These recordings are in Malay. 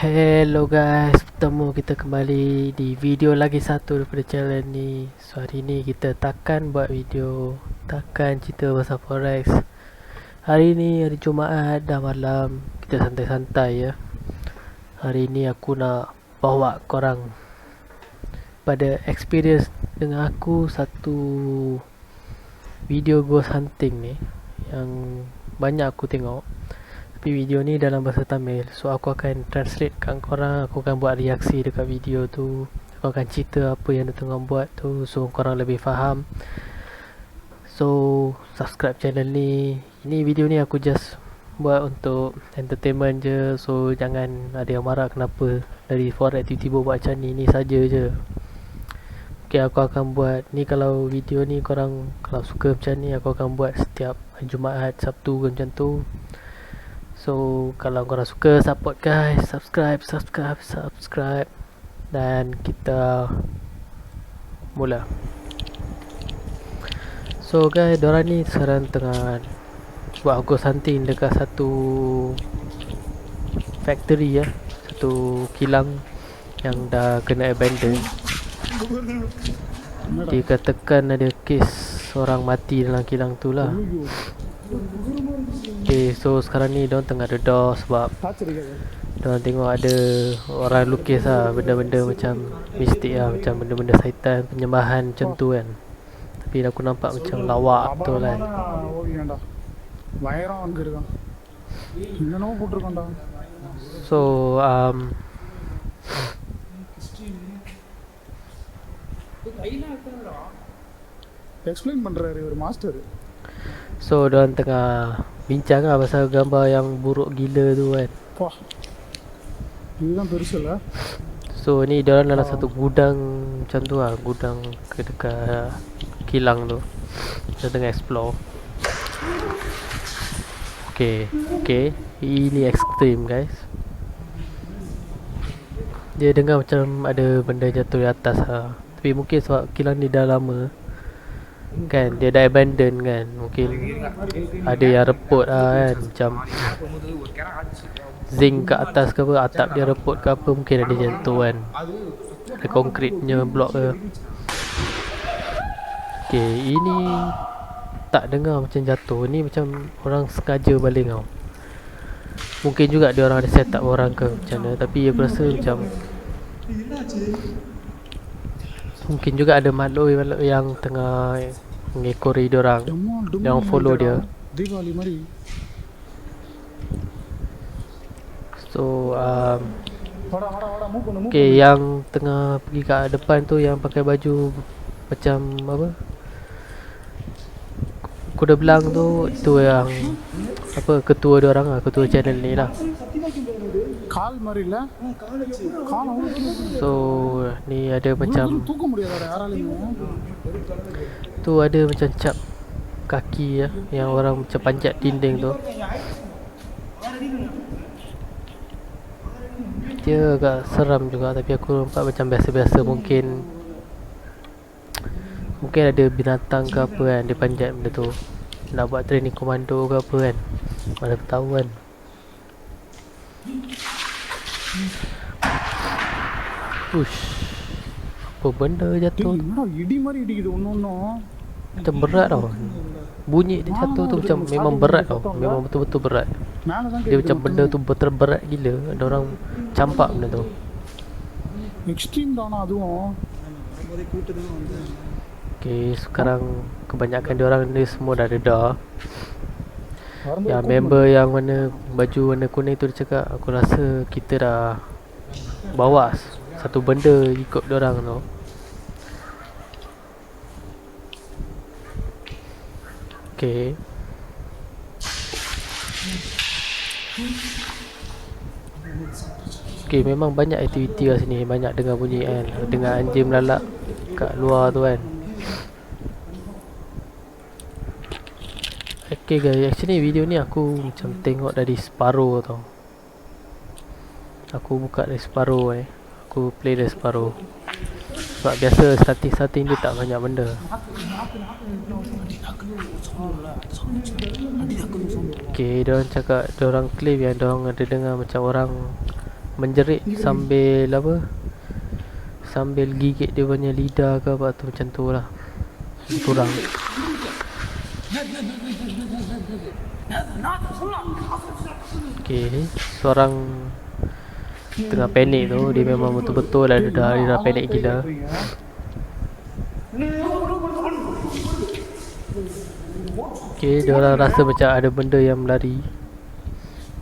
Hello guys, bertemu kita kembali di video lagi satu daripada channel ni. So hari ni kita takkan buat video, takkan cerita pasal forex. Hari ni hari Jumaat dah malam, kita santai-santai ya. Hari ni aku nak bawa korang pada experience dengan aku satu video ghost hunting ni yang banyak aku tengok. Tapi video ni dalam bahasa Tamil, so aku akan translate kat korang. Aku akan buat reaksi dekat video tu. Aku akan cerita apa yang dia tengah buat tu, so korang lebih faham. So subscribe channel ni. Ini video ni aku just buat untuk entertainment je. So jangan ada yang marah kenapa dari forex tiba-tiba buat macam ni saja je. Okay, aku akan buat ni. Kalau video ni korang kalau suka macam ni, aku akan buat setiap Jumaat, Sabtu ke macam tu. So kalau korang suka, support guys, subscribe. Dan kita mula. So guys, diorang ni sekarang tengah buat ghost hunting dekat satu factory ya, satu kilang yang dah kena abandon. Dikatakan ada kes orang mati dalam kilang tu lah. Okay, so sekarang ni diorang tengah dedah sebab diorang tengok ada orang lukis lah benda-benda macam mistik lah, macam benda-benda syaitan, penyembahan macam tu kan. Tapi aku nampak macam lawak betul kan. So explain பண்றாரு ஒரு master. So diorang tengah bincang lah pasal gambar yang buruk gila tu kan. Wah, இதுதான் பெருசு இல்ல. So ni diorang dalam satu gudang macam tu lah, gudang ke dekat kilang tu. Dia tengah explore. Okay, ini ekstrim guys. Dia dengar macam ada benda jatuh di atas lah. Tapi mungkin sebab kilang ni dah lama kan, dia dah abandon kan. Mungkin ada yang reput lah kan, macam zinc kat atas ke apa, atap dia reput ke apa, mungkin ada jatuh kan. Ada konkrit punya blok ke. Okay, ini tak dengar macam jatuh. Ni macam orang sengaja baling tau. Mungkin juga dia orang ada set up orang ke macam mana. Tapi aku rasa macam mungkin juga ada makhluk yang tengah mengekori diorang, yang follow dia. Deepavali மாதிரி. So வாடா மூவ் பண்ணு. okay, yang tengah pergi kat depan tu yang pakai baju macam apa, kuda belang tu, itu yang apa, ketua diorang lah, ketua channel ni lah. கால் மாதிரி இல்ல. கால் So ni ada macam தூக்க முடியாதா யாராலையும். tu, ada macam cap kaki ya, yang orang macam panjat dinding tu. Dia agak seram juga, tapi aku nampak macam biasa-biasa. Mungkin ada binatang ke apa kan, dia panjat benda tu, nak buat training komando ke apa kan, mana tahu kan. Push, apa benda jatuh tu? என்னடா இடி மாதிரி இடிக்குது ஒன்னொன்னும். Macam berat tau. Bunyi dia jatuh tu macam memang berat tau. Memang betul-betul berat. மேல தான் Dia macam benda tu betul berat gila. Ada orang campak benda tu. Extreme தானா அதுவும். Okay, sekarang kebanyakan diorang ni semua dah dedah. Yang member yang mana baju warna kuning tu dia cakap, aku rasa kita dah bawa satu benda ikut diorang tu. Okay, okay, memang banyak aktiviti kat sini. Banyak dengar bunyi kan, dengar anjing melalak kat luar tu kan. Okay guys, actually video ni aku macam tengok dari separuh tau. Aku buka dari separuh aku play dari separuh. Sebab biasa starting dia tak banyak benda. Okay, diorang cakap, diorang claim yang diorang ada dengar macam orang menjerit sambil apa, sambil gigit dia punya lidah ke apa tu, macam tu lah. Kurang. Okay, seorang tengah panik tu, dia memang betul-betul lah, dia dah panik gila. Okay, dia orang rasa macam ada benda yang melari,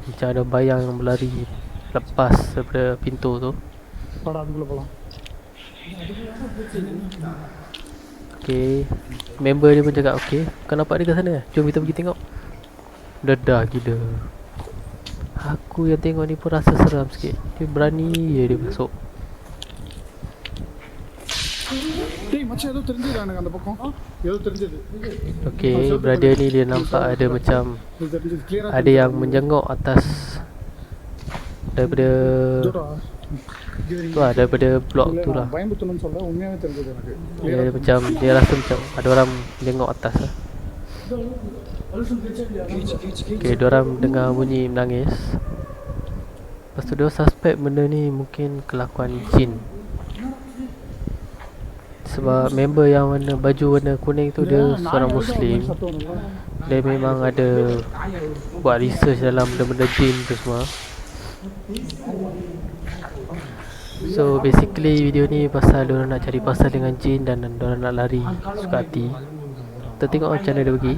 macam ada bayang yang melari lepas daripada pintu tu. வாடா அதுக்குள்ள போலாம். Okay, member dia pun cakap, okay, kau nampak dia kat sana? Jom kita pergi tengok. Dedah gila. Aku yang tengok ni pun rasa seram sikit. Dia berani je dia masuk. டேய் மச்சான் ஏதோ தெரிஞ்சது எனக்கு அந்த பக்கம். ஏதோ தெரிஞ்சது. Okay, brother ni dia nampak ada macam இது தெரிஞ்சது கிளியரா. ada yang menjenguk atas daripada tu lah, daripada blok tu lah. பயம்புத்தணும்னு சொல்ல உண்மையாவே தெரிஞ்சது எனக்கு. Dia macam, dia rasa macam ada orang menjenguk atas lah. Okay, diorang dengar bunyi menangis. Lepas tu dia suspect benda ni mungkin kelakuan jin. Sebab member yang warna baju warna kuning tu dia seorang Muslim. Dia memang ada buat research dalam benda-benda jin tu semua. So basically video ni pasal diorang nak cari pasal dengan jin dan diorang nak lari suka hati. Kita tengok macam mana dia pergi.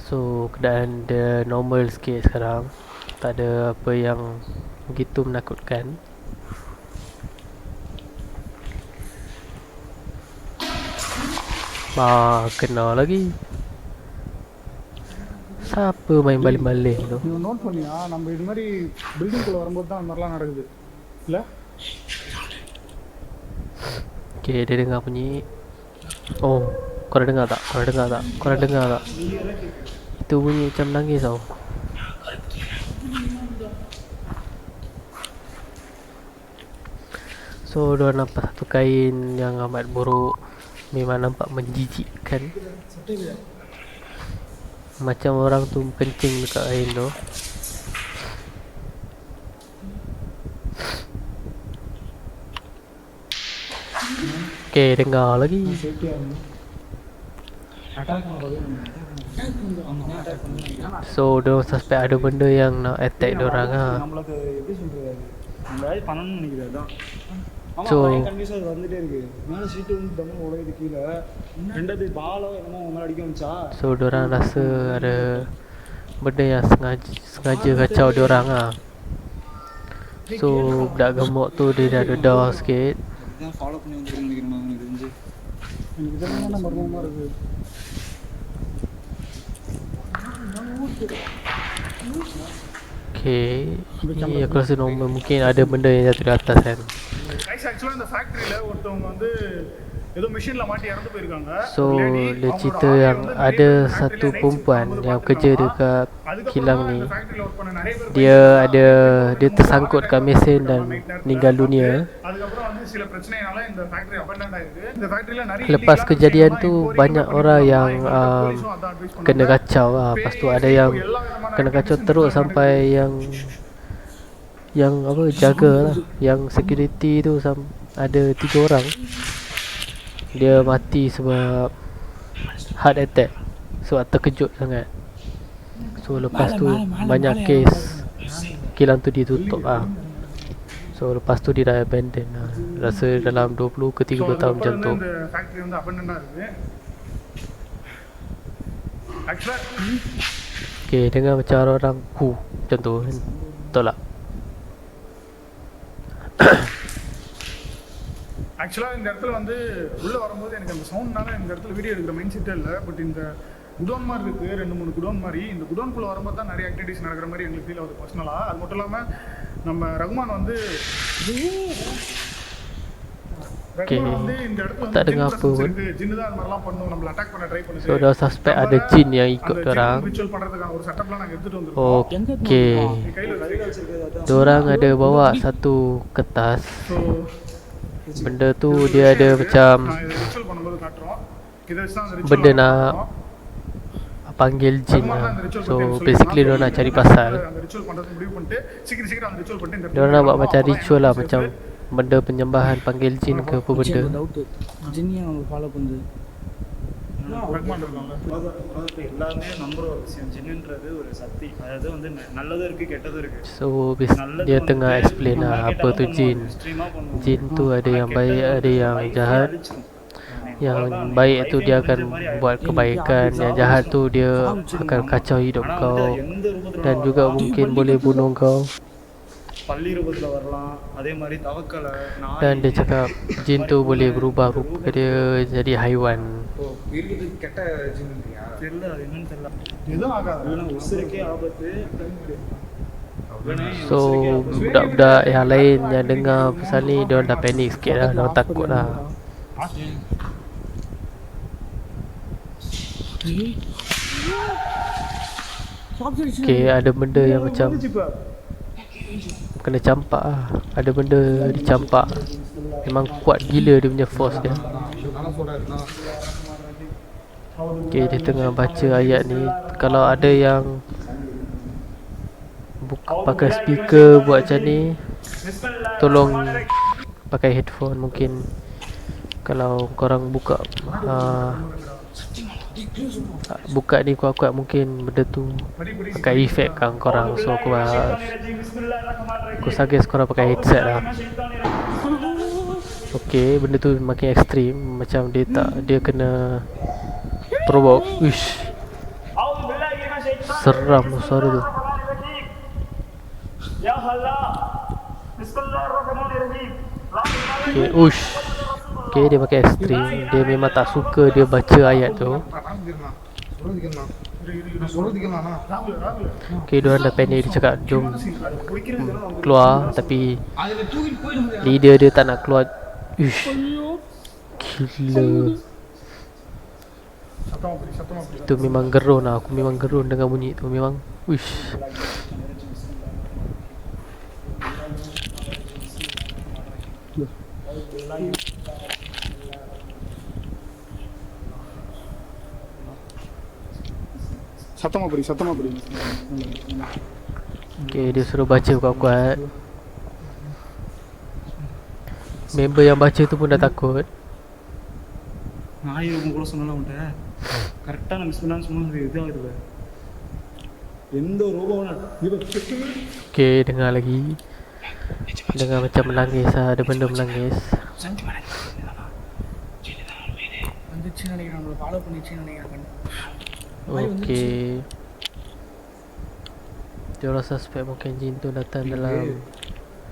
So keadaan dia normal sikit sekarang. Tak ada apa yang begitu menakutkan. Kena lagi. Siapa main baling-baling tu? நீ நோட் பண்ணியா நம்ம இது மாதிரி பில்டிங்குள்ள வரும்போது தான் அந்த மாதிரிலாம் நடக்குது இல்ல? Okay, dia dengar bunyi. Oh, korang dengar tak? Korang dengar tak? Korang dengar tak? Itu bunyi macam nangis tau. So, diorang nampak satu kain yang amat buruk. Memang nampak menjijikkan. Macam orang tu kencing dekat kain tu. Okay, dengar lagi. So, diorang suspect ada benda yang nak attack diorang lah. நம்மளுக்கு எப்படி சொல்றது நம்ம வேலை பண்ணணும்னு நினைக்கிறது தான். ஆமா So- பையன் கண்டிஷன் வந்துட்டே இருக்கு. மேல சீட் வந்து தம்மு உடையுது கீழே. ரெண்டாவது பாலோ என்னமோ உங்களை அடிக்க வந்துச்சா? So, diorang rasa ada benda yang sengaja kacau diorang lah. So, budak gemuk tu dia dah dedah sikit. இதான் ஃபாலோ பண்ணி வந்துருக்கேன்னு நினைக்கிறேன் நான் எனக்கு தெரிஞ்சு. எனக்கு இதெல்லாம் மர்மமா இருக்கு. Okay, ni aku rasa normal. Mungkin ada benda yang jatuh di atas kan. ஆக்சுவலா இந்த ஃபேக்டரியில ஒருத்தவங்க வந்து ஏதோ மிஷின்ல மாட்டி இறந்து போயிருக்காங்க. So, dia cerita yang ada satu perempuan yang kerja dekat kilang ni. Dia tersangkut kat mesin dan meninggal dunia. அதுக்கப்புறம் வந்து சில பிரச்சனையால இந்த ஃபேக்டரி அபண்டன்ட் ஆயிருக்கு. இந்த ஃபேக்டரியில நிறைய Lepas kejadian tu banyak orang yang kena kacau lah. Lepas tu ada yang kena kacau teruk sampai yang apa, jaga lah, yang security tu ada 3 orang. Dia mati sebab heart attack, sebab terkejut sangat. So lepas tu banyak kes kilang tu ditutup lah. So lepas tu dia dah abandon lah. Rasa dalam 20 ke 30 tahun macam tu. இந்த ஃபேக்டரி வந்து அபண்டன்டா இருக்கு. ஆக்சுவலா Okay, dengar macam orang macam tu kan. Betul tak? ஆக்சுவலா இந்த இடத்துல வந்து உள்ள வரும்போது எனக்கு அந்த சவுண்ட்னால இந்த இடத்துல வீடியோ எடுக்கிற மைண்ட் செட்டே இல்லை. பட் இந்த குடோன் மாதிரி இருக்கு, 2-3 குடோன் மாதிரி. இந்த குடோன்குள்ள வரும்போது தான் நிறைய ஆக்டிவிட்டிஸ் நடக்கிற மாதிரி எங்களுக்கு ஃபீல் ஆகுது பர்சனலா. அது மட்டும் இல்லாம நம்ம ரகுமான் வந்து இந்த இடத்துல tak dengar apa pun. ஜின்னு தான் அந்த மாதிரிலாம் பண்ணும், நம்மள அட்டாக் பண்ண ட்ரை பண்ணுது. So dah suspect ada jin yang ikut orang. Ritual பண்றதுக்கான ஒரு செட்டப்லாம் நாங்க எடுத்துட்டு வந்திருக்கோம். Okay, கையில diorang ada bawa satu kertas. So Benda tu dia ada macam இது ரிச்சுவல் பண்ணும்போது காட்டுறோம். இதை வச்சு தான் அந்த ritual benda நம்ம nak பண்ணுறோம். panggil jin Raghuman lah. அந்த ritual So பத்தி எனக்கு basically சொல்லியிருந்தான். dia nak cari So, pasal. அந்த ritual பண்றது முடிவு பண்ணிட்டு சீக்கிரம் அந்த ritual பண்ணிட்டு இந்த Dia nak buat இடத்துல macam வரணும். ritual lah, அப்பதான் macam எனக்கு benda penyembahan panggil jin ke apa benda. Doubt ஜின்னியை அவங்க ஃபாலோ பண்ணுது. ரகுமான் இருக்காங்க. உலகத்துல எல்லாருமே நம்புற ஒரு விஷயம் ஜின்னுன்றது ஒரு சக்தி. அதாவது வந்து நல்லதும் இருக்கு கெட்டதும் இருக்கு. So dia tengah explain lah apa tu jin. Jin tu ada yang baik, ada yang jahat. Yang baik tu dia akan buat kebaikan, yang jahat tu dia akan kacau hidup kau dan juga mungkin boleh bunuh kau. பள்ளி ரூபத்தில் வரலாம், அதே மாதிரி தவக்கலை Dan dia cakap jin tu boleh berubah rupa dia jadi haiwan. இருக்கிறது கெட்ட ஜின்னியா? தெரியல, அது என்னன்னு தெரியல. எதுவும் ஆகாது. இல்லைன்னா உசுருக்கே ஆபத்து. So budak-budak yang lain yang dengar pasal ni, diorang dah panik sikit lah, diorang takut lah. Okay, ada benda yang macam kena campak lah. Ada benda dicampak. Memang kuat gila dia punya force dia. Okay, dia tengah baca ayat ni. Kalau ada yang pakai speaker buat macam ni, tolong pakai headphone. Mungkin kalau korang buka buka ni kuat-kuat, mungkin benda tu pakai efek kan korang. So aku suggest korang pakai headset lah. Okay, benda tu makin ekstrim. Macam dia kena provoke. Uish, seram tu suara tu. Okay, uish. Okay, dia pakai ekstrim. Dia memang tak suka dia baca ayat tu. Okay, diorang dah panik. Dia cakap jom keluar, tapi leader dia tak nak keluar. Uish, gila. சத்தமா புரி. Itu memang gerun lah. Aku memang gerun dengan bunyi tu. Memang uish. சத்தமா புரி. Okay, dia suruh baca kuat-kuat. Member yang baca tu pun dah takut. நாய் ரூபம் கூட சொன்னாலும் உன்ட்ட கரெக்டாக நான் மிஸ் பண்ணான்னு சொன்னது இதாகுது. எந்த ரூபம் Okay, dengar lagi. Dengar macam menangis lah. Ada benda menangis. வந்துச்சுன்னு நினைக்கிறேன், நம்மளை ஃபாலோ பண்ணிச்சுன்னு நினைக்கிறேன். Okay, diorang suspect mungkin jin tu datang dalam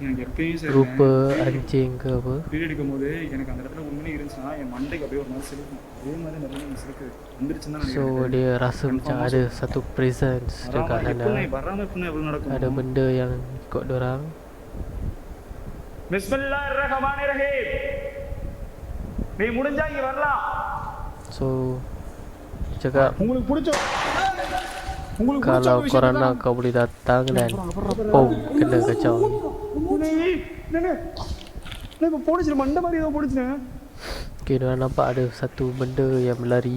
எனக்கு எப்பயும் சரி rupa anjing ke apa. Video எடுக்கும் போது எனக்கு அந்த இடத்துல உண்மையிலே இருந்துச்சுன்னா என் மண்டைக்கு அப்படியே ஒரு மாதிரி சிரிக்கும். அதே மாதிரி நிறைய எனக்கு சிரிக்குது. வந்துருச்சுன்னு தான் So dia rasa macam ada satu presence dekat sana. வராமல் எப்படின்னா எவ்வளோ நடக்கும். Ada benda yang ikut diorang. பிஸ்மில்லாஹிர்ரஹ்மானிர்ரஹீம். நீ முடிஞ்சா இங்க வரலாம். So cakap உங்களுக்கு பிடிச்ச kalau korang nak kau boleh datang dan kena kacau ni. இப்போ போடுச்சு மண்டை மாதிரி ஏதோ போடுச்சுண்ணே. Okay, diorang nampak ada satu benda yang berlari.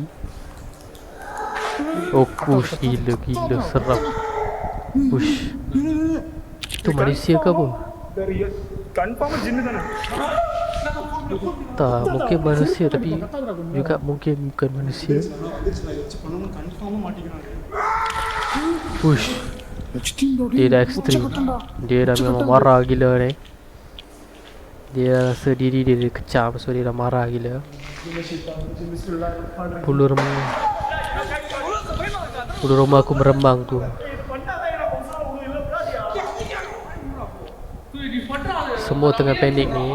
Oh push, gila seram. Push. Tu manusia ke apa? கன்ஃபார்மாக ஜின்னு தானே. Tak, mungkin manusia tapi juga mungkin bukan manusia. கன்ஃபார்மாக மாட்டிக்கிறாங்க. Push. Dia dah ekstrim. Dia dah memang marah gila ni. Dia rasa diri dia kecam, so dia dah marah gila. Bulu rumah aku meremang tu. Semua tengah panik ni.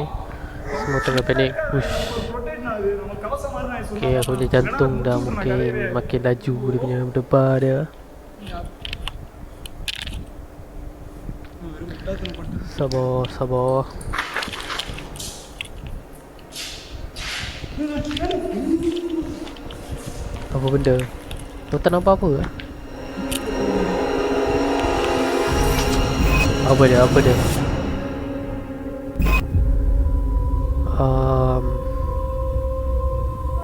Semua tengah panik. Push. Okay, aku punya jantung dah makin laju dia punya berdebar dia. Sabar. Apa benda? Kau tak nampak apa? Apa dia?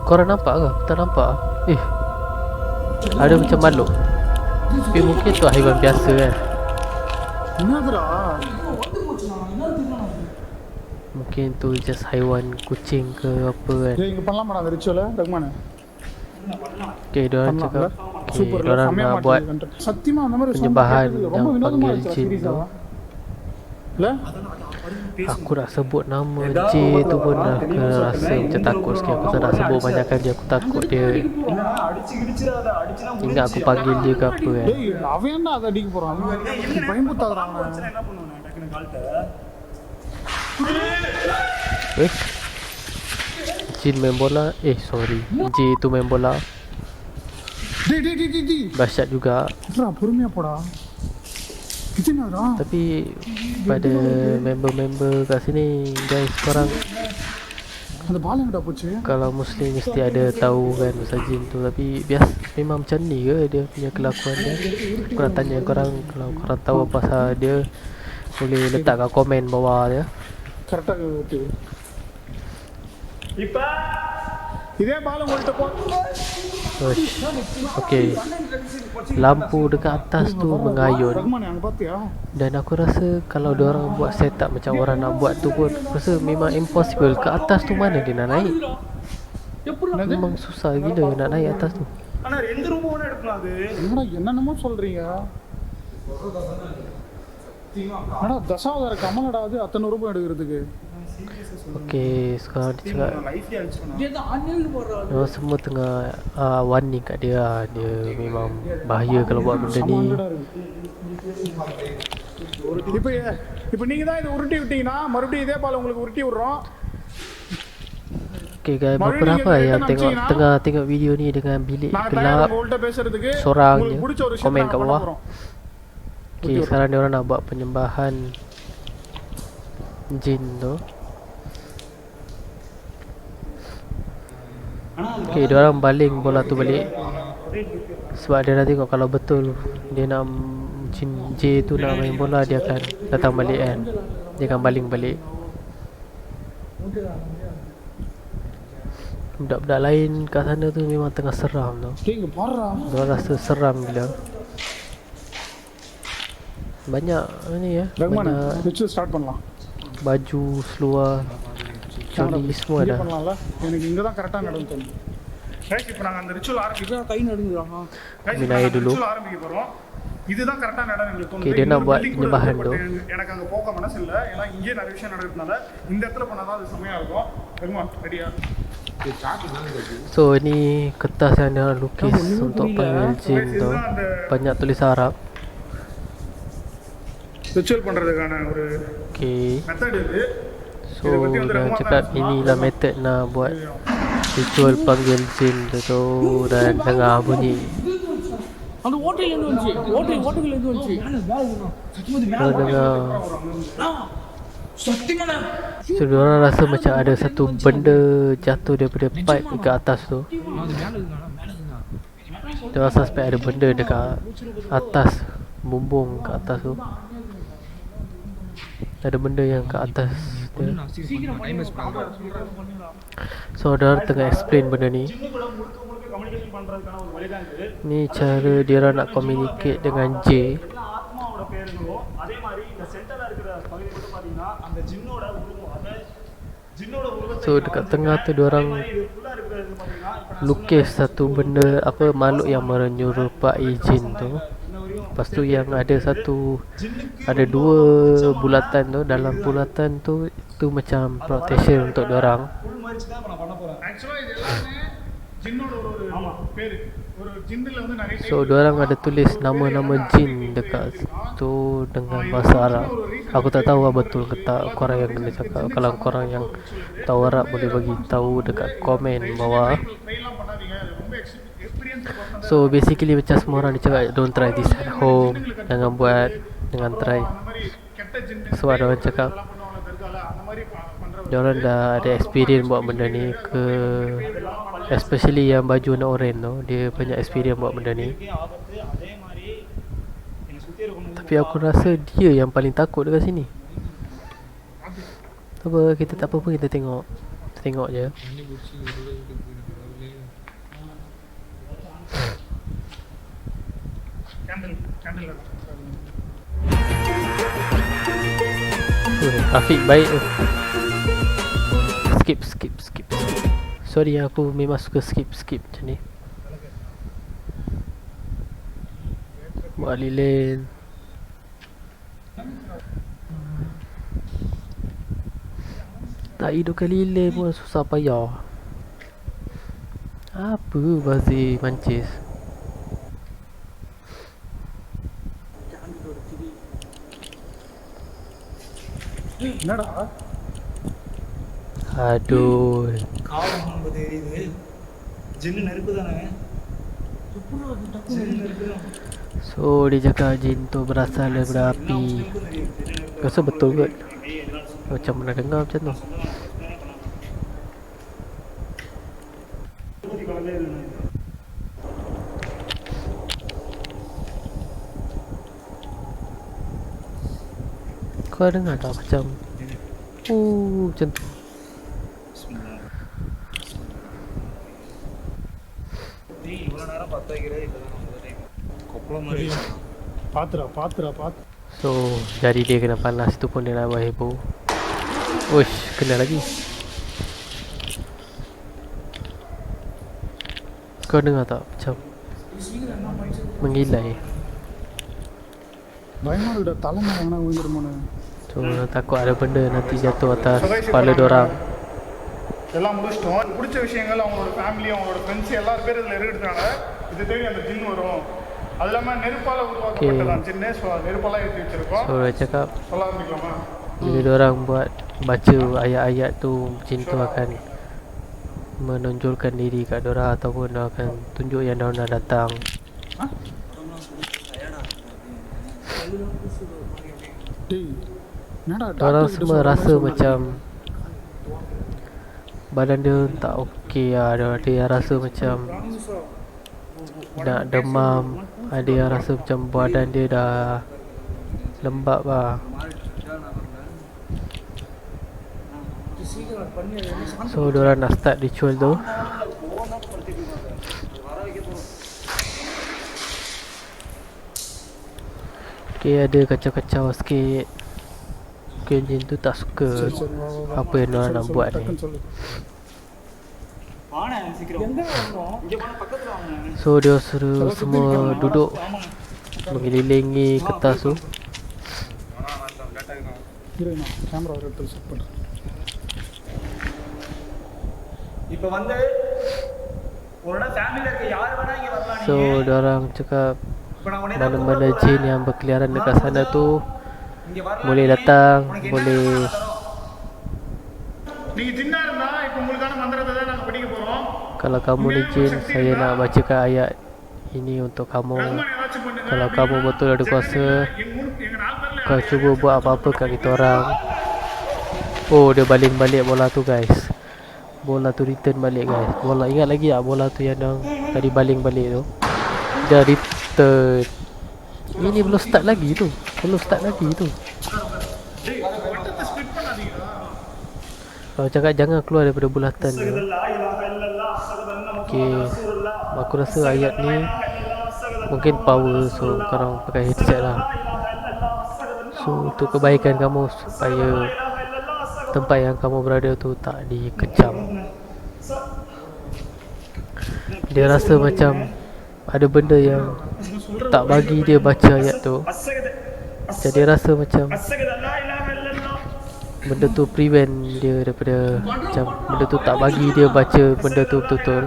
Korang nampak ke? Tak nampak? Ada macam makhluk. Tapi mungkin tu haiwan biasa kan. என்னதுடா Mungkin tu just haiwan kucing ke apa kan. டேய் இங்க பண்ணலாமாடா அந்த ரிச்சுவலை ரகுமானே Okay, diorang cakap super diorang செமையா nak buat மாட்டேங்குது சத்தியமா அந்த மாதிரி penyembahan ரொம்ப yang வினோதமா panggil இருந்துச்சு jin சீரியஸா tu. இல்ல Aku nak sebut nama J tu pun aku rasa macam takut sikit. Aku tak nak sebut banyakkan dia. Aku takut dia ingat aku panggil dia ke apa kan. டேய் அவன் என்ன அதை அடிக்க போறான் பயமுத்தாதடா அவன் என்ன பண்ணுவேன் டக்குனு கால்ட்ட Jin main bola. Sorry, J tu main bola. டேய் டேய் டேய் டேய் Dahsyat juga. என்னடா பொறுமையா போடா இது என்னடா Tapi pada member-member kat sini, guys, korang அந்த பால் எங்கடா போச்சு kalau Muslim mesti ada tahu kan pasal jin tu. Tapi biasa memang macam ni ke dia punya kelakuan dia? Aku nak tanya korang, kalau korang tahu apa pasal dia, boleh letak kat komen bawah dia. கரெக்டா ஓகே இப்ப இதே பால் உங்கள்ட்ட போ Okay, lampu dekat atas tu mengayun. ரகுமானே அங்க பாத்தியா Dan aku rasa kalau diorang buat setup macam orang nak buat tu pun, rasa memang impossible. Ke atas tu mana dia nak naik? Memang susah gila nak naik atas tu. ஆனா ரெண்டு ரூம் ஒண்ணு எடுக்கலாம் அது என்னடா என்னென்னமோ சொல்றீங்க என்னடா தசாவதார கமலடா அது அத்தனை ரூபாய் எடுக்கிறதுக்கு Okay, sekarang dia cakap லைஃப்ல அடிச்சுக்கணும் Dia tak anil போடுறா. diorang semua tengah warning kat dia lah. Dia memang bahaya kalau buat benda ni. இப்போ இப்போ நீங்க தான் இதை உருட்டி விட்டீங்கன்னா மறுபடியும் இதே பால் உங்களுக்கு உருட்டி விடுறோம் Okay guys, Mari beberapa kita yang nak tengok Cina. tengah tengok video ni dengan bilik நாங்க தயாரா gelap, உங்கள்ட்ட பேசுறதுக்கு sorang je, உங்களுக்கு பிடிச்ச ஒரு விஷயம் komen நாங்க kat பண்ண bawah. போறோம் Okay, sekarang diorang nak buat penyembahan jin tu. Okay, diorang baling bola tu balik. Sebab dia dah tengok kalau betul dia nak jin J tu nak main bola, dia akan datang balik kan. Dia akan baling balik. Budak-budak lain kat sana tu memang tengah seram tau. டேய் இங்க பாருடா Diorang rasa seram gila. Banyak ni ya, Rahman banyak வச்சு ஸ்டார்ட் பண்ணலாம் baju, seluar, coli semua இங்கே dah. பண்ணலாம்ல எனக்கு இங்க தான் கரெக்டா நடந்து தோணுது கைஸ் இப்போ நாங்க அந்த ரிச்சுவல் ஆரம்பிக்கிறோம் கை நடுங்குறாங்க. Guys Minum air dulu. Ritual ஆரம்பிக்க போறோம் இதுதான் கரெக்டா நடந்து எங்களுக்கு தோணுது Okay, dia nak இன்னொரு buat building கூட penyembahan இருக்கு, tu. but எனக்கு அங்க போக மனசு இல்ல ஏன்னா இங்கே நிறைய விஷயம் நடக்கிறதுனால இந்த இடத்துல பண்ணாதான் அது செமையா இருக்கும் ரகுமான் ரெடியா So ni kertas yang dia lukis untuk panggil jin tu. Banyak tulisan Arab. Ritual பண்றதுக்கான ஒரு Okay, மெத்தட் இது so dia cakap inilah method nak buat ritual panggil jin tu dan tengah bunyi. அந்த ஓட்டையில இருந்து வந்துச்சு. ஓட்டையில இருந்து வந்துச்சு. Dia dengar. சத்தியமான So diorang rasa macam ada satu benda jatuh daripada pipe dekat atas tu. Diorang suspect ada benda dekat atas, bumbung kat atas tu. Ada benda yang kat atas dia. So diorang tengah explain benda ni. இன்னும் கூட முழுக்க முழுக்க கம்யூனிகேஷன் பண்றதுக்கான ஒரு வழிதான் இது Ni cara diorang nak communicate dengan J. எல்லாம் ஆத்மாவோட பேருங்களும் அதே மாதிரி இந்த சென்டர்ல இருக்கிற பகுதி மட்டும் பாத்தீங்கன்னா அந்த ஜின்னோட உருவம் அத ஜின்னோட உருவத்தை So dekat tengah tu diorang இது ஃபுல்லா இருக்கிறது பாத்தீங்கன்னா இப்ப lukis satu benda, apa, makhluk yang menyerupai jin tu. Lepas tu yang ada satu, ada dua bulatan tu. Dalam bulatan tu itu macam protection untuk diorang. Full மாதிரி தான் இப்ப நான் பண்ண போறேன் ஆக்சுவலா இது எல்லாமே ஜின்னோட ஒரு பேரு ஒரு ஜின்னுல வந்து நிறைய So diorang ada tulis nama-nama jin dekat tu dengan bahasa Arab. Aku tak tahu lah betul ke tak, korang yang kena cakap. Kalau korang yang tahu Arab boleh bagi tahu dekat komen bawah. ட்ரைலாம் பண்ணாதீங்க அது ரொம்ப experience person So basically macam semua orang dia cakap don't try this at home. Jangan buat, jangan try. அந்த மாதிரி கெட்ட ஜின்னு So ada orang cakap எல்லாம் பண்ணுவாங்க தர்கால அந்த மாதிரி பண்ற diorang dah ada experience buat benda ni ke, especially yang baju warna oren tu. Dia banyak experience buat benda ni. ஆபத்து அதே மாதிரி என்னை சுத்தி இருக்கணும் Tapi aku rasa dia yang paling takut dekat sini. Apa, kita tak apa pun kita tengok. tengok je. Candle. Afiq baik tu. Skip. Sorry, aku memang suka skip macam ni. Buat lilin. Tak hidupkan lilin pun susah payah. Apa Bazir mancis? என்னடா Aduh. காலம் நம்ம தெரியுது ஜின்னு நெருப்பு தானே ஜின்னு நெருப்பு தான் So dia cakap jin tu berasal daripada api. Rasa betul kot? Macam pernah dengar macam tu. Kau dengar tak macam macam tu. இவ்வளோ நேரம் பற்ற வைக்கிறதே இப்போ தான் முதல் டைம் கொப்பளம் மாதிரி பாத்துரா So jari dia kena panas tu pun dia nak buat heboh. Uish, kena lagi. Kau dengar tak macam mengilai. பயமா இருக்குடா தலைமை எவனா விழுந்துருமோன்னு So takut ada benda nanti jatuh atas kepala diorang. எல்லாம் முடிச்சிட்டோம் பிடிச்ச விஷயங்கள் அவங்களோட ஃபேமிலி அவங்களோட ஃப்ரெண்ட்ஸ் எல்லாரும் பேர் இதில் இருக்கிறதுனால இது தேடி அந்த ஜின் வரும். அது இல்லாமல் நெருப்பால் உருவாக்கப்பட்டதான் ஜின்னு. ஸோ நெருப்பெல்லாம் ஏற்றி வச்சிருக்கோம். So dia cakap சொல்ல ஆரம்பிக்கலாமா? bila diorang buat baca ayat-ayat tu, jin tu akan menonjolkan diri kat diorang ataupun dia akan tunjuk yang diorang dah datang. டேய் என்னடா Diorang semua rasa macam badan dia tak okey lah. Dia rasa macam nak demam. Ada yang rasa macam badan dia dah lembab lah. So diorang nak start ritual tu. Okay, ada kacau-kacau sikit. Mungkin jin tu tak suka apa yang diorang nak buat ni. வாணே சீக்கிரம் எங்க வரணும் இங்க போனா பக்கத்துல வாங்க So dia suruh semua duduk mengelilingi kertas tu. Camera ஒரு இடத்துல செட் பண்ணுறேன். இப்போ வந்து உன்னோட ஃபேமிலில இருக்க யார் வேணா இங்க வரலாம் So diorang cakap இப்போ நான் உன்னை mana-mana jin yang berkeliaran dekat sana tu இங்க வரலாம் boleh datang, boleh. நீங்கள் ஜின்னா இருந்தால் இப்போ உங்களுக்கான மந்திரத்தை தான் நாங்கள் படிக்க போகிறோம். Kalau kamu ni jin, saya nak bacakan ayat ini untuk kamu. Rahman ஏதாச்சும் பண்ணுங்க. Kalau kamu betul ada kuasa, எங்கள் 4 பேரில் kau cuba buat apa-apa kat kita orang. Oh, dia baling-balik bola tu guys. Bola tu return balik guys. Bola, ingat lagi tak bola tu yang tadi baling balik tu? Dia return. Ini belum start lagi tu. வட்டத்தை ஸ்பிளிட் பண்ணாதீங்களா? Kalau cakap jangan keluar daripada bulatan tu. Okay, aku rasa ayat ni mungkin power, so korang pakai headset lah. So untuk kebaikan kamu, supaya tempat yang kamu berada tu tak dikecam. Dia rasa macam ada benda yang tak bagi dia baca ayat tu. Jadi dia rasa macam benda tu prevent dia daripada, macam benda tu tak bagi dia baca benda tu betul-betul.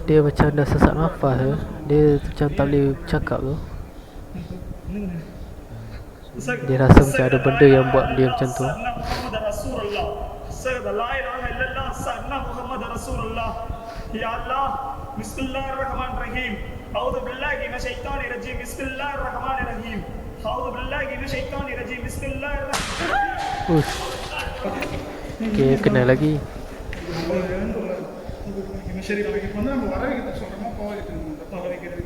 Dia macam dah sesak nafas ke. Dia macam tak boleh cakap tu. Dia rasa macam ada benda yang buat dia macam tu. Ya Allah, Bismillahirrahmanirrahim. A'udzu billahi minasyaitonir rajim. Bismillahirrahmanirrahim. A'udzu billahi minasyaitonir rajim. Bismillahirrahmanirrahim. Ush. Okay, kena lagi. சரி இப்போ வந்து நம்ம வர வைக்கிறது சொல்கிறோமா போக வைக்கிறது?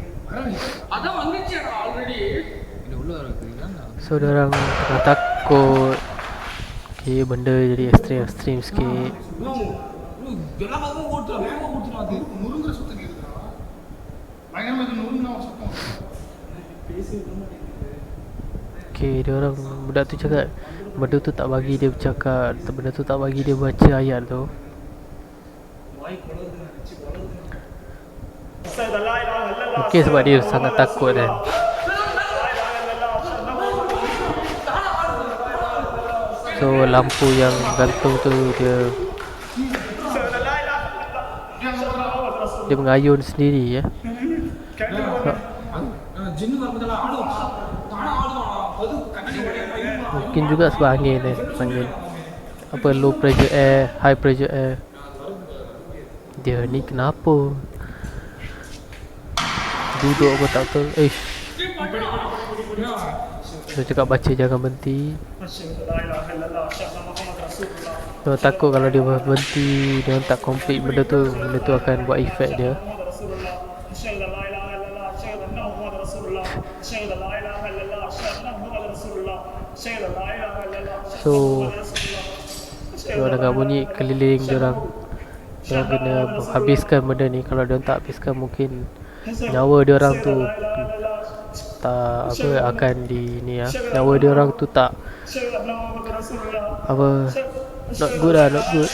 அதான் வந்துச்சு already So diorang tengah takut. Okay, benda jadi ekstrim sikit. நுறுங்குற சுத்தம் கேக்குதுடா. பயங்கரமா இது நுறுங்குனா ஒரு சத்தம். Okay, dia orang budak tu cakap benda tu tak bagi dia bercakap, benda tu tak bagi dia baca ayat tu. Okay, sebab dia sangat takut kan. So lampu yang gantung tu dia mengayun sendiri ya. Mungkin juga sebab angin ni, angin. Apa low pressure air, high pressure air. Dia ni kenapa? Duduk apa tak betul. Dia cakap baca jangan berhenti. Dia takut kalau dia berhenti, dia tak complete benda tu akan buat efek dia. So dia dengar bunyi keliling dia orang kena habiskan benda ni. Kalau dia tak habiskan mungkin nyawa dia orang tu tak apa akan di ni ya. Nyawa dia orang tu tak apa, not good lah, not good.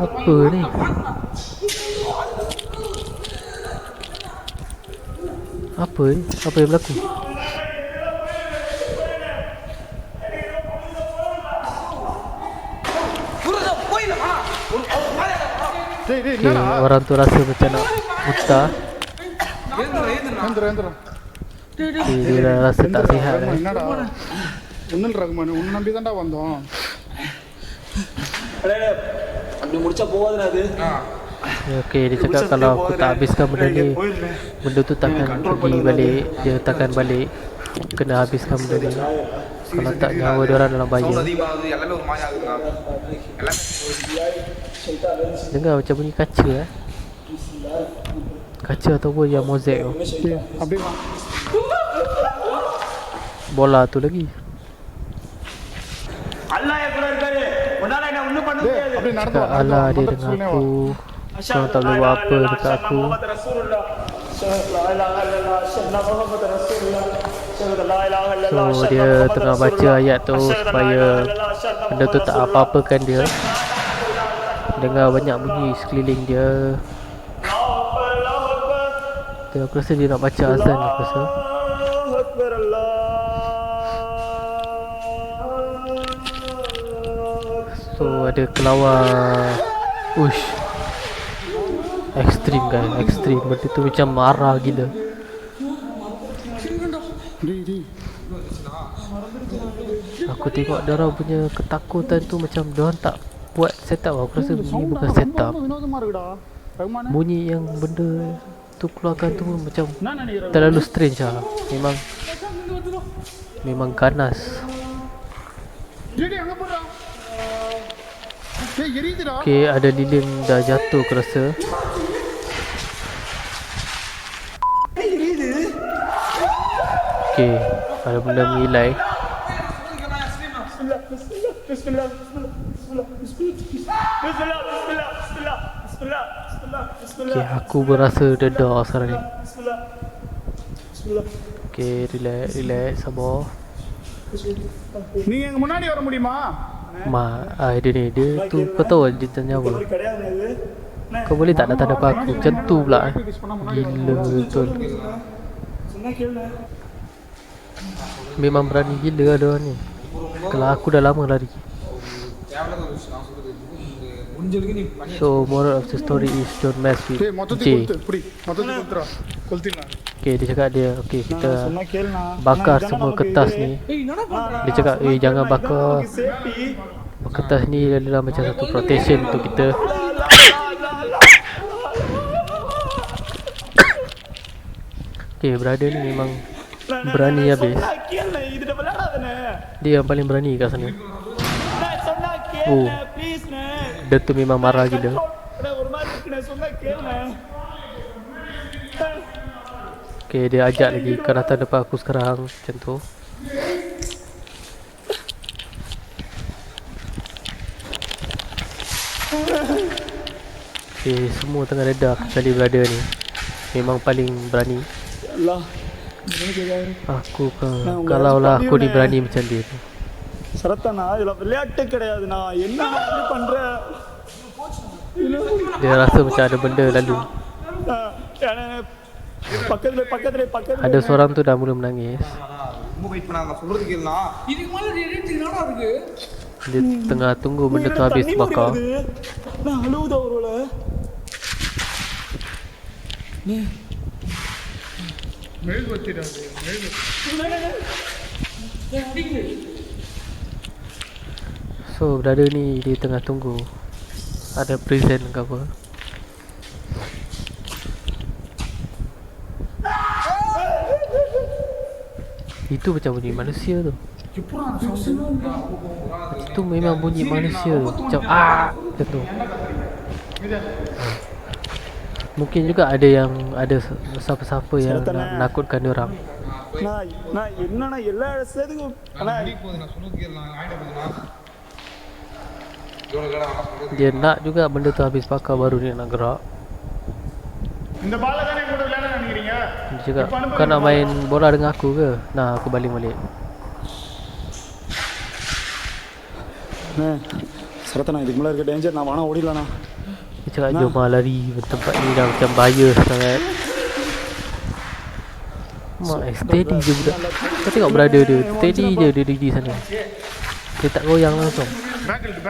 Apa ni? Apa ni? Apa yang berlaku? Okay, orang tu rasa macam nak buta. Endra. Dia dah rasa tak sihat kan. என்னடா ஒன்னும் ரகுமான் உன்னை நம்பி தான்டா வந்தோம். அப்படி முடிச்சா போகாதுடா அது. Okay, dia cakap kalau aku tak habiskan benda ni, benda tu takkan pergi balik, dia takkan balik. Kena habiskan benda ni. Kalau tak nyawa dia orang dalam bahaya. Dengar macam bunyi kaca kaca ataupun yang mozaik tu. அப்படியே வா. Bola tu lagi. அல்லாஹ் என் கூட இருக்காரு. உன்னால என்ன ஒண்ணும் பண்ண முடியாது. அப்படியே நடந்து Cakap வா. Allah dia dengan aku. Kau tak boleh buat apa dekat aku. So dia tengah baca ayat tu supaya benda tu tak apa-apakan dia. Dengar banyak bunyi sekeliling dia. Aku rasa dia nak baca azan aku rasa. So ada kelawar. Ush, ekstrim kan, ekstrim. Benda tu macam marah gila. Aku tengok diorang punya ketakutan tu macam diorang tak buat setup. Aku rasa ni bukan setup. வினோதமா இருக்குடா Rahman. Bunyi yang benda tu keluarkan tu macam terlalu strange lah. Memang ganas. டேய் அங்க போடா. டேய் எரியுதுடா. Okay, ada lilin dah jatuh aku rasa. Okay, ada benda mengilai. Okay, aku berasa dedah sekarang ni. Okay, relax, sabar. நீங்க எங்க முன்னாடி வர முடியுமா? Dia tu kau tahu dia tanya apa? Kau boleh tak datang depan aku? Macam tu pula Gila betul. Memang berani gila lah diorang ni. Kalau aku dah lama lari. So moral of the story is don't mess with டேய் மொத்தத்துக்கு J. கொளுத்து புடி மொத்தத்துக்கு கொளுத்துடா கொளுத்தினா. Okay, dia cakap dia okay, kita bakar semua kertas ni. Dia cakap jangan bakar kertas ni, adalah macam satu protection untuk kita. Okay, brother ni memang berani habis. Dia yang paling berani kat sana. Oh, dia tu memang marah gila. Okay, Okay, dia ajak lagi. Kau datang depan aku sekarang. Macam tu. Okay, semua tengah redha kecuali brother ni. Memang paling berani. Allah. என்ன கேட்காரு Aku ke, Nah, kalau lah aku ni ni. berani macam dia tu. சரத்தானா இதெல்லாம் விளையாட்டு கிடையாதுண்ணா என்ன அப்படி பண்ற Dia rasa macam ada benda lalu. பக்கத்துல பக்கத்துல பக்கத்துல Ada seorang tu dah mula menangis. ரொம்ப வெயிட் பண்ணாங்க சொல்றது கேளுனா Dia tengah tunggu benda tu habis bakar. நான் அழுவுதா ஒருவேளை மெழுகுவத்திடாது மெழுகு So brother ni dia tengah tunggu ada present ke apa. Itu macam bunyi manusia tu. Itu memang bunyi manusia tu. Macam macam tu. Mungkin juga ada yang ada siapa-siapa yang nak menakutkan dia orang. நான் நான் என்னன்னா எல்லா இடத்துக்கும் ஆனா போகுது நான் சொல்றது கேளு நான் ஆயிட போகுதுனா இவ்வளவு கடை நான் சொல்றது Dia nak juga benda tu habis bakar baru dia nak gerak. இந்த பால்ல தானே கூட விளையாட நினைக்கிறீங்க Dia cakap, kau nak main bola dengan aku ke? Nah, aku baling balik. சரத்தனா இதுக்கு மேல இருக்க டேஞ்சர் நான் வேணா ஓடிடலாண்ணா Dia cakap, jom lah lari. Tempat ni dah macam bahaya sangat. Mak, steady je budak. Kau tengok brother dia, steady je dia di sana. Dia tak goyang langsung. பேக் இருக்கு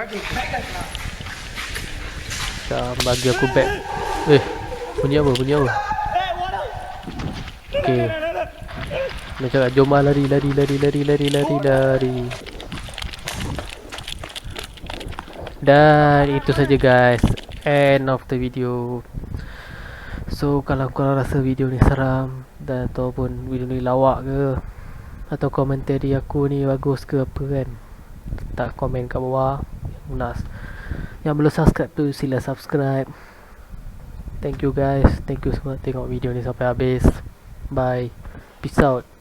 Macam bagi aku back. Bunyi apa? Bunyi apa? Okay. Dia cakap, jom lah lari. Dan itu saja guys, end of the video. So kalau korang rasa video ni seram dan ataupun video ni lawak ke, atau komentari aku ni bagus ke apa kan, tak komen kat bawah. Yang belum subscribe tu sila subscribe. Thank you guys, thank you semua tengok video ni sampai habis. Bye, peace out.